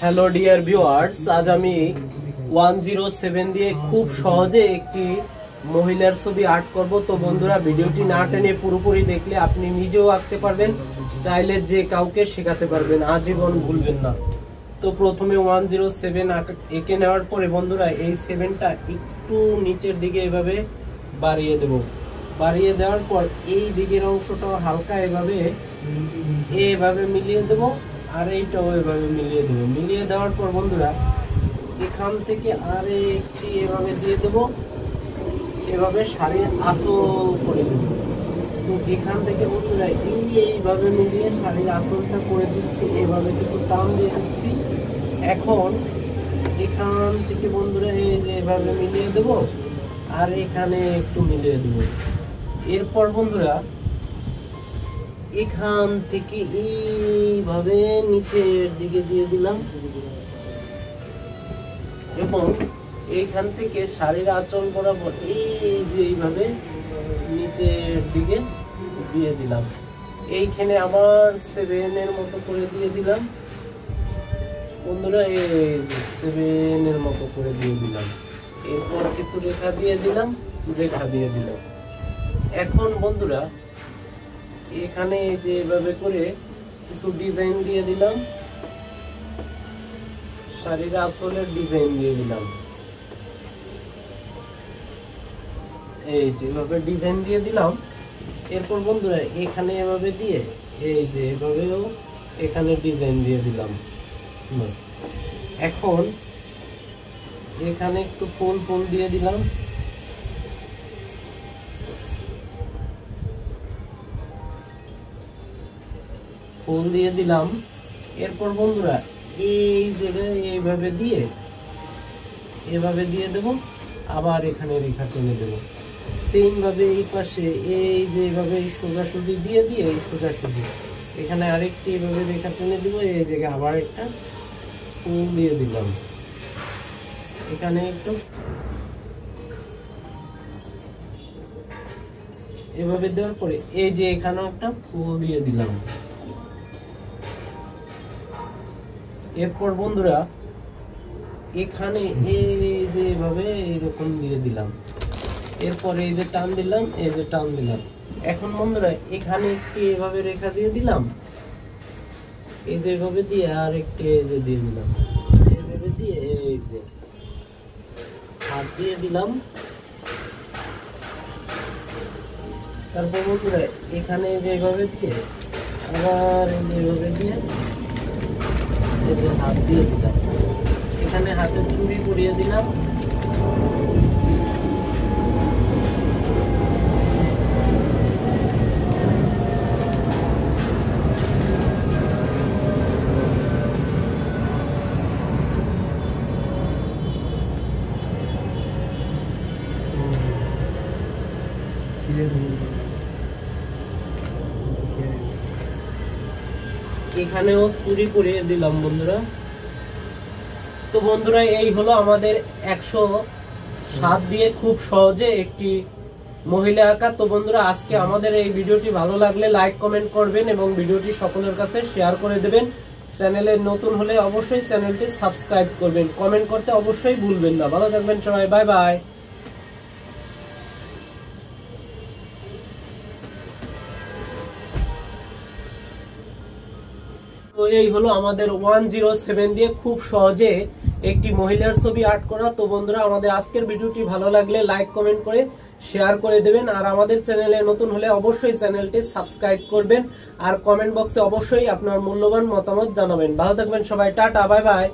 Hello dear viewers, আজ আমি 107 দিয়ে খুব সহজে একটি মহিলার ছবি আর্ট করব। তো বন্ধুরা, ভিডিওটি না টেনে পুরোপুরি দেখলে আপনি নিজেও আঁকতে পারবেন, চাইলে যে কাউকে শেখাতে পারবেন, আজীবন ভুলবেন না। তো প্রথমে 107 এঁকে নেওয়ার পরে বন্ধুরা এই 7টা একটু নিচের দিকে এভাবে বাড়িয়ে দেব। বাড়িয়ে দেওয়ার পর এই দিকের অংশটা হালকা এভাবে মিলিয়ে দেব, আর এইটাও এভাবে মিলিয়ে দেবো। মিলিয়ে দেওয়ার পর বন্ধুরা এখান থেকে একটি এভাবে দিয়ে দেব, এভাবে শাড়ির আঁচল করে দেব। তো এখান থেকে বন্ধুরা এইভাবে মিলিয়ে শাড়ির আঁচলটা করে দিচ্ছি, এভাবে কিছু টান দিয়ে দিচ্ছি। এখন এখান থেকে বন্ধুরা এই যে এভাবে মিলিয়ে দেব, আর এখানে একটু মিলিয়ে দেব। এরপর বন্ধুরা এখান থেকে এইভাবে নিচের দিকে দিয়ে দিলাম, এবং এইখান থেকে শাড়ির আঁচল বরাবর এইভাবে নিচের দিকে দিয়ে দিলাম। এইখানে আমার 7-এর মতো করে দিয়ে দিলাম বন্ধুরা, এই 7-এর মতো করে দিয়ে দিলাম। এরপর কিছু রেখা দিয়ে দিলাম। এখন বন্ধুরা এখানে যে এভাবে করে কিছু ডিজাইন দিয়ে দিলাম, শাড়ির আঁচলের ডিজাইন দিয়ে দিলাম। এই যেভাবে ডিজাইন দিয়ে দিলাম। এরপর বন্ধুরা এখানে এভাবে দিয়ে এই যে এভাবেও এখানে ডিজাইন দিয়ে দিলাম। এখন এখানে একটু ফুল দিয়ে দিলাম। ফুল দিয়ে দিলাম। এরপর বন্ধুরা এই জায়গায় এইভাবে দিয়ে দেব, আবার এখানে রেখা টেনে দেব। সেম ভাবে এই পাশে এই যে এইভাবে সোজাসুজি দিয়ে এই সোজাসুজি এখানে আরেকটি এইভাবে রেখা টেনে দিব। এই জায়গায় আবার একটা ফুল দিয়ে দিলাম। এখানে একটু এভাবে দেওয়ার পরে এই যে এখানেও একটা ফুল দিয়ে দিলাম। এরপর বন্ধুরা এখানে এই যে এভাবে এরকম দিয়ে দিলাম। এরপরে এই যে টান দিলাম, এখন বন্ধুরা এখানে একটি এভাবে রেখা দিয়ে দিলাম, এই যে এভাবে দিয়ে আর একটি এই যে দিয়ে দিলাম, এভাবে দিয়ে এই যে হাত দিয়ে দিলাম। তারপর বন্ধুরা এখানে যে এভাবে দিয়ে আবার এই যে এভাবে দিয়ে হাত দিয়ে দিলাম। এখানে হাতে চুড়ি পরিয়ে দিলাম। এখানেও চুড়ি পরিয়ে দিলাম বন্ধুরা। তো বন্ধুরা এই হলো আমাদের 107 দিয়ে খুব সহজে একটি মহিলা আঁকা। তো বন্ধুরা আজকে আমাদের এই ভিডিওটি ভালো লাগলে লাইক কমেন্ট করবেন এবং ভিডিওটি সকলের কাছে শেয়ার করে দেবেন। চ্যানেলে নতুন হলে অবশ্যই চ্যানেলটি সাবস্ক্রাইব করবেন, কমেন্ট করতে অবশ্যই ভুলবেন না। ভালো থাকবেন সবাই, বাই বাই। তো এই হলো আমাদের 107 দিয়ে খুব সহজে একটি মহিলার ছবি আর্ট করা। তো বন্ধুরা আমাদের আজকের ভিডিওটি ভালো লাগলে লাইক কমেন্ট করে শেয়ার করে দেবেন, আর আমাদের চ্যানেলে নতুন হলে অবশ্যই চ্যানেলটি সাবস্ক্রাইব করবেন, আর কমেন্ট বক্সে অবশ্যই আপনার মূল্যবান মতামত জানাবেন। ভালো থাকবেন সবাই, টাটা, বাই বাই।